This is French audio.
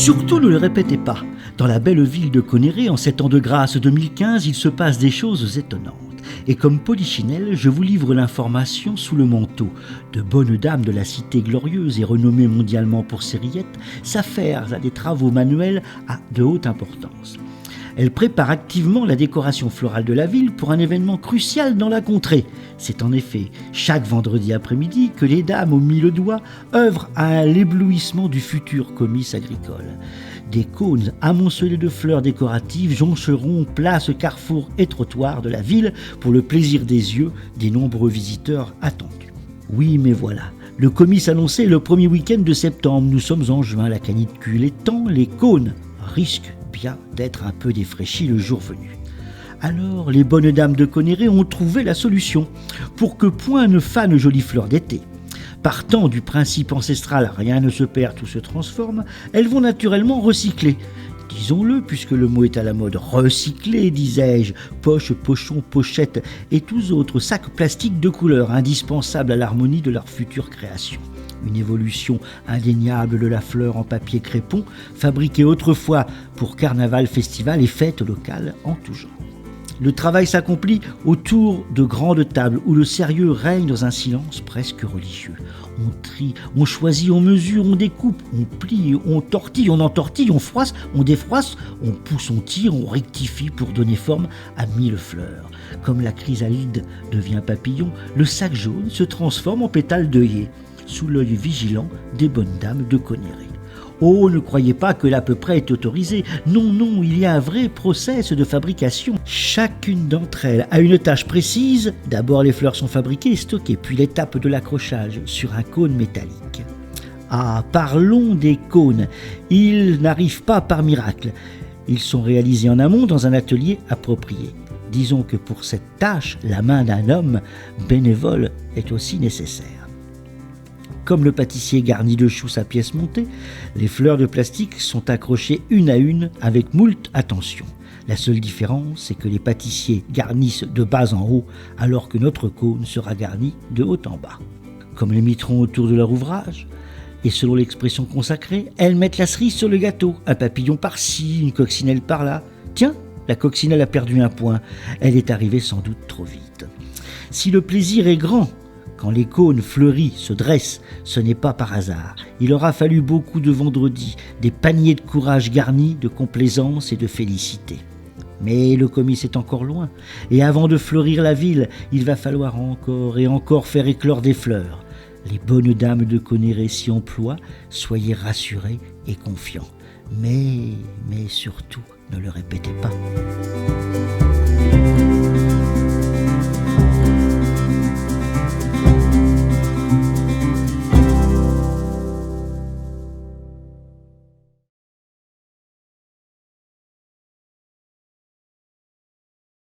Surtout ne le répétez pas. Dans la belle ville de Conneré, en cet an de grâce 2015, il se passe des choses étonnantes. Et comme Polichinelle, je vous livre l'information sous le manteau. De bonnes dames de la cité glorieuse et renommée mondialement pour ses rillettes s'affairent à des travaux manuels de haute importance. Elle prépare activement la décoration florale de la ville pour un événement crucial dans la contrée. C'est en effet chaque vendredi après-midi que les dames aux 1000 doigts œuvrent à l'éblouissement du futur comice agricole. Des cônes amoncelés de fleurs décoratives joncheront places, carrefours et trottoirs de la ville pour le plaisir des yeux des nombreux visiteurs attendus. Oui, mais voilà, le comice annoncé le premier week-end de septembre. Nous sommes en juin, la canicule étant, les cônes risquent bien d'être un peu défraîchis le jour venu. Alors, les bonnes dames de Conneré ont trouvé la solution pour que point ne fane jolies fleurs d'été. Partant du principe ancestral « rien ne se perd, tout se transforme », elles vont naturellement recycler. Disons-le, puisque le mot est à la mode, recycler, disais-je, poches, pochons, pochettes et tous autres sacs plastiques de couleur indispensables à l'harmonie de leur future création. Une évolution indéniable de la fleur en papier crépon, fabriquée autrefois pour carnaval, festival et fêtes locales en tout genre. Le travail s'accomplit autour de grandes tables où le sérieux règne dans un silence presque religieux. On trie, on choisit, on mesure, on découpe, on plie, on tortille, on entortille, on froisse, on défroisse, on pousse, on tire, on rectifie pour donner forme à 1000 fleurs. Comme la chrysalide devient papillon, le sac jaune se transforme en pétale d'œillet, sous l'œil vigilant des bonnes dames de Conneré. Oh, ne croyez pas que l'à peu près est autorisé. Non, non, il y a un vrai process de fabrication. Chacune d'entre elles a une tâche précise. D'abord, les fleurs sont fabriquées et stockées, puis l'étape de l'accrochage sur un cône métallique. Ah, parlons des cônes. Ils n'arrivent pas par miracle. Ils sont réalisés en amont dans un atelier approprié. Disons que pour cette tâche, la main d'un homme bénévole est aussi nécessaire. Comme le pâtissier garni de choux sa pièce montée, les fleurs de plastique sont accrochées une à une avec moult attention. La seule différence, c'est que les pâtissiers garnissent de bas en haut, alors que notre cône sera garni de haut en bas. Comme les mitrons autour de leur ouvrage, et selon l'expression consacrée, elles mettent la cerise sur le gâteau, un papillon par-ci, une coccinelle par-là. Tiens, la coccinelle a perdu un point, elle est arrivée sans doute trop vite. Si le plaisir est grand, quand les cônes fleuris se dressent, ce n'est pas par hasard. Il aura fallu beaucoup de vendredis, des paniers de courage garnis de complaisance et de félicité. Mais le comice est encore loin, et avant de fleurir la ville, il va falloir encore et encore faire éclore des fleurs. Les bonnes dames de Conneré s'y emploient, soyez rassurés et confiants. Mais surtout, ne le répétez pas.